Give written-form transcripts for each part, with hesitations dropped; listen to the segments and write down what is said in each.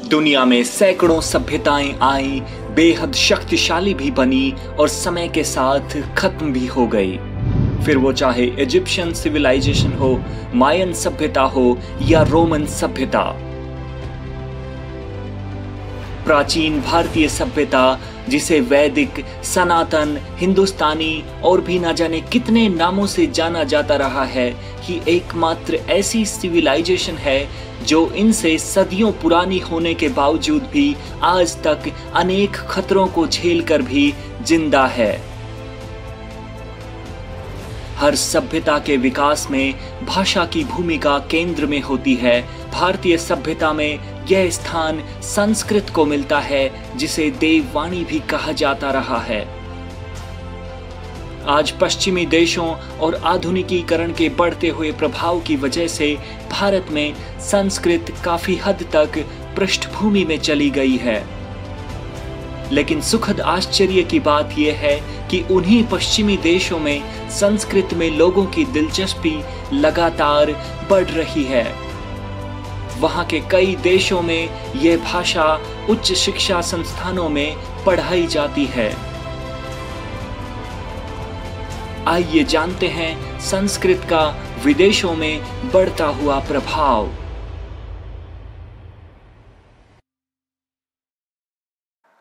दुनिया में सैकड़ों सभ्यताएं आई, बेहद शक्तिशाली भी बनी और समय के साथ खत्म भी हो गई। फिर वो चाहे इजिप्शियन सिविलाइजेशन हो, मायन सभ्यता हो या रोमन सभ्यता। प्राचीन भारतीय सभ्यता, जिसे वैदिक, सनातन, हिंदुस्तानी और भी ना जाने कितने नामों से जाना जाता रहा है, ही एकमात्र ऐसी सिविलाइजेशन है जो इनसे सदियों पुरानी होने के बावजूद भी आज तक अनेक खतरों को झेलकर भी जिंदा है। हर सभ्यता के विकास में भाषा की भूमिका केंद्र में होती है। भारतीय सभ्यता में यह स्थान संस्कृत को मिलता है, जिसे देववाणी भी कहा जाता रहा है। आज पश्चिमी देशों और आधुनिकीकरण के बढ़ते हुए प्रभाव की वजह से भारत में संस्कृत काफी हद तक पृष्ठभूमि में चली गई है। लेकिन सुखद आश्चर्य की बात यह है कि उन्हीं पश्चिमी देशों में संस्कृत में लोगों की दिलचस्पी लगातार बढ़ रही है। वहां के कई देशों में यह भाषा उच्च शिक्षा संस्थानों में पढ़ाई जाती है। आइए जानते हैं संस्कृत का विदेशों में बढ़ता हुआ प्रभाव।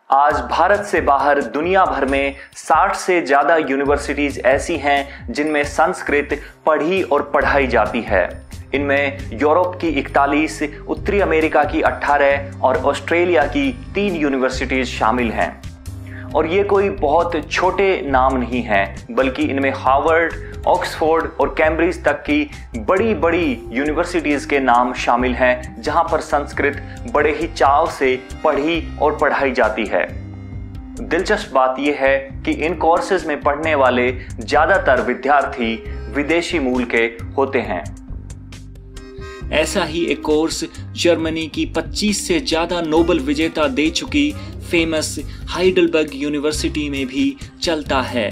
आज भारत से बाहर दुनिया भर में 60 से ज्यादा यूनिवर्सिटीज ऐसी हैं जिनमें संस्कृत पढ़ी और पढ़ाई जाती है। इनमें यूरोप की 41, उत्तरी अमेरिका की 18 और ऑस्ट्रेलिया की 3 यूनिवर्सिटीज शामिल हैं। और ये कोई बहुत छोटे नाम नहीं हैं, बल्कि इनमें हार्वर्ड, ऑक्सफोर्ड और कैम्ब्रिज तक की बड़ी बड़ी यूनिवर्सिटीज के नाम शामिल हैं, जहां पर संस्कृत बड़े ही चाव से पढ़ी और पढ़ाई जाती है। दिलचस्प बात यह है कि इन कोर्सेज में पढ़ने वाले ज्यादातर विद्यार्थी विदेशी मूल के होते हैं। ऐसा ही एक कोर्स जर्मनी की 25 से ज्यादा नोबेल विजेता दे चुकी फेमस हाइडेलबर्ग यूनिवर्सिटी में भी चलता है।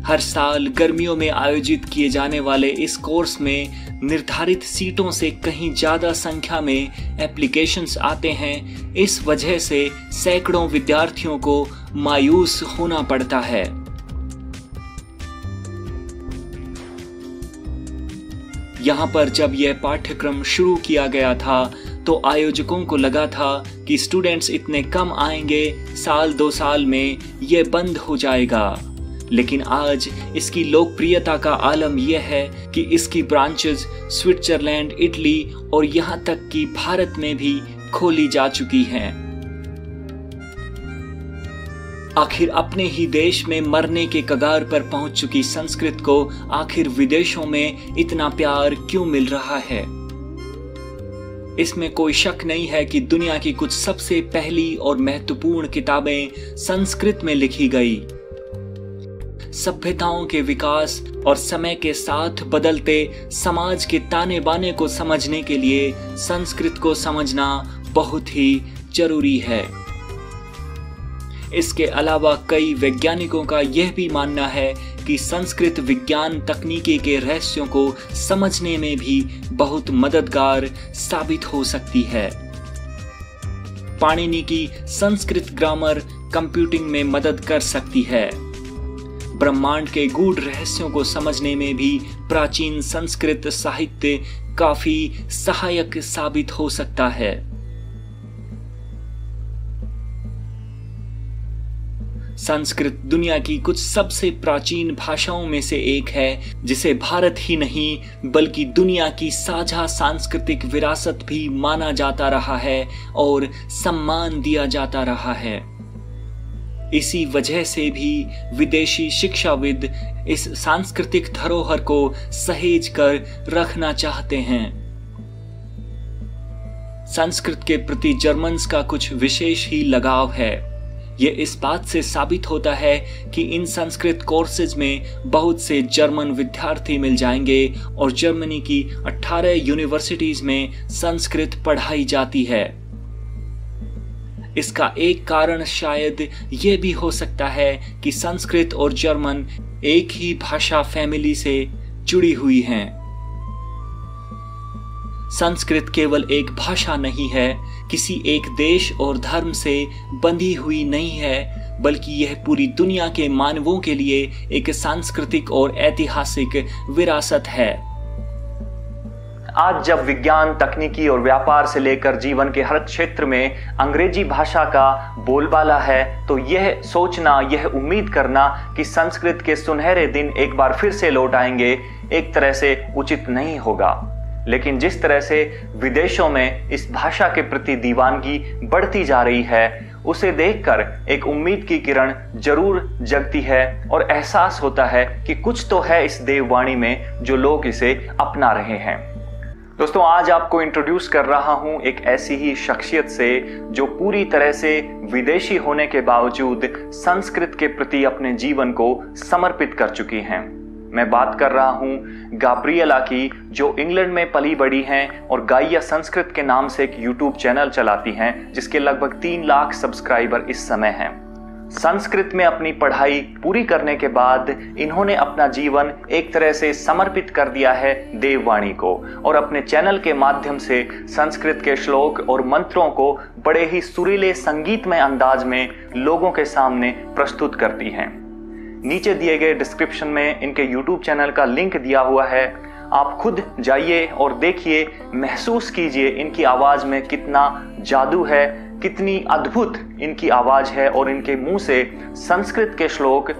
हर साल गर्मियों में आयोजित किए जाने वाले इस कोर्स में निर्धारित सीटों से कहीं ज्यादा संख्या में एप्लीकेशंस आते हैं। इस वजह से सैकड़ों विद्यार्थियों को मायूस होना पड़ता है। यहाँ पर जब यह पाठ्यक्रम शुरू किया गया था तो आयोजकों को लगा था कि स्टूडेंट्स इतने कम आएंगे, साल 2 साल में यह बंद हो जाएगा। लेकिन आज इसकी लोकप्रियता का आलम यह है कि इसकी ब्रांचेस स्विट्जरलैंड, इटली और यहाँ तक कि भारत में भी खोली जा चुकी हैं। आखिर अपने ही देश में मरने के कगार पर पहुंच चुकी संस्कृत को आखिर विदेशों में इतना प्यार क्यों मिल रहा है? इसमें कोई शक नहीं है कि दुनिया की कुछ सबसे पहली और महत्वपूर्ण किताबें संस्कृत में लिखी गई। सभ्यताओं के विकास और समय के साथ बदलते समाज के ताने बाने को समझने के लिए संस्कृत को समझना बहुत ही जरूरी है। इसके अलावा कई वैज्ञानिकों का यह भी मानना है कि संस्कृत विज्ञान तकनीकी के रहस्यों को समझने में भी बहुत मददगार साबित हो सकती है। पाणिनि की संस्कृत ग्रामर कंप्यूटिंग में मदद कर सकती है। ब्रह्मांड के गूढ़ रहस्यों को समझने में भी प्राचीन संस्कृत साहित्य काफी सहायक साबित हो सकता है। संस्कृत दुनिया की कुछ सबसे प्राचीन भाषाओं में से एक है, जिसे भारत ही नहीं बल्कि दुनिया की साझा सांस्कृतिक विरासत भी माना जाता रहा है और सम्मान दिया जाता रहा है। इसी वजह से भी विदेशी शिक्षाविद इस सांस्कृतिक धरोहर को सहेज कर रखना चाहते हैं। संस्कृत के प्रति जर्मन्स का कुछ विशेष ही लगाव है। ये इस बात से साबित होता है कि इन संस्कृत कोर्सेज में बहुत से जर्मन विद्यार्थी मिल जाएंगे और जर्मनी की 18 यूनिवर्सिटीज में संस्कृत पढ़ाई जाती है। इसका एक कारण शायद ये भी हो सकता है कि संस्कृत और जर्मन एक ही भाषा फैमिली से जुड़ी हुई हैं। संस्कृत केवल एक भाषा नहीं है, किसी एक देश और धर्म से बंधी हुई नहीं है, बल्कि यह पूरी दुनिया के मानवों के लिए एक सांस्कृतिक और ऐतिहासिक विरासत है। आज जब विज्ञान, तकनीकी और व्यापार से लेकर जीवन के हर क्षेत्र में अंग्रेजी भाषा का बोलबाला है, तो यह सोचना, यह उम्मीद करना कि संस्कृत के सुनहरे दिन एक बार फिर से लौट आएंगे, एक तरह से उचित नहीं होगा। लेकिन जिस तरह से विदेशों में इस भाषा के प्रति दीवानगी बढ़ती जा रही है, उसे देखकर एक उम्मीद की किरण जरूर जगती है और एहसास होता है कि कुछ तो है इस देववाणी में जो लोग इसे अपना रहे हैं। दोस्तों, आज आपको इंट्रोड्यूस कर रहा हूं एक ऐसी ही शख्सियत से जो पूरी तरह से विदेशी होने के बावजूद संस्कृत के प्रति अपने जीवन को समर्पित कर चुकी हैं। मैं बात कर रहा हूं गाब्रिएला की, जो इंग्लैंड में पली बड़ी हैं और गाइया संस्कृत के नाम से एक यूट्यूब चैनल चलाती हैं, जिसके लगभग 3 लाख सब्सक्राइबर इस समय हैं। संस्कृत में अपनी पढ़ाई पूरी करने के बाद इन्होंने अपना जीवन एक तरह से समर्पित कर दिया है देववाणी को, और अपने चैनल के माध्यम से संस्कृत के श्लोक और मंत्रों को बड़े ही सुरीले संगीतमय अंदाज में लोगों के सामने प्रस्तुत करती हैं। नीचे दिए गए डिस्क्रिप्शन में इनके YouTube चैनल का लिंक दिया हुआ है, आप खुद जाइए और देखिए, महसूस कीजिए इनकी आवाज में कितना जादू है, कितनी अद्भुत इनकी आवाज है, और इनके मुंह से संस्कृत के श्लोक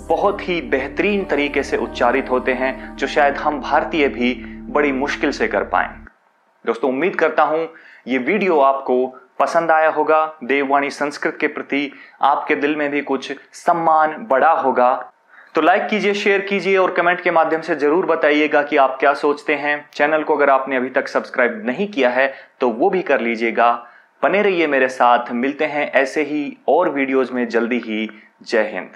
बहुत ही बेहतरीन तरीके से उच्चारित होते हैं, जो शायद हम भारतीय भी बड़ी मुश्किल से कर पाएं। दोस्तों, उम्मीद करता हूं ये वीडियो आपको पसंद आया होगा। देववाणी संस्कृत के प्रति आपके दिल में भी कुछ सम्मान बढ़ा होगा। तो लाइक कीजिए, शेयर कीजिए और कमेंट के माध्यम से जरूर बताइएगा कि आप क्या सोचते हैं। चैनल को अगर आपने अभी तक सब्सक्राइब नहीं किया है तो वो भी कर लीजिएगा। बने रहिए मेरे साथ, मिलते हैं ऐसे ही और वीडियोज में जल्दी ही। जय हिंद।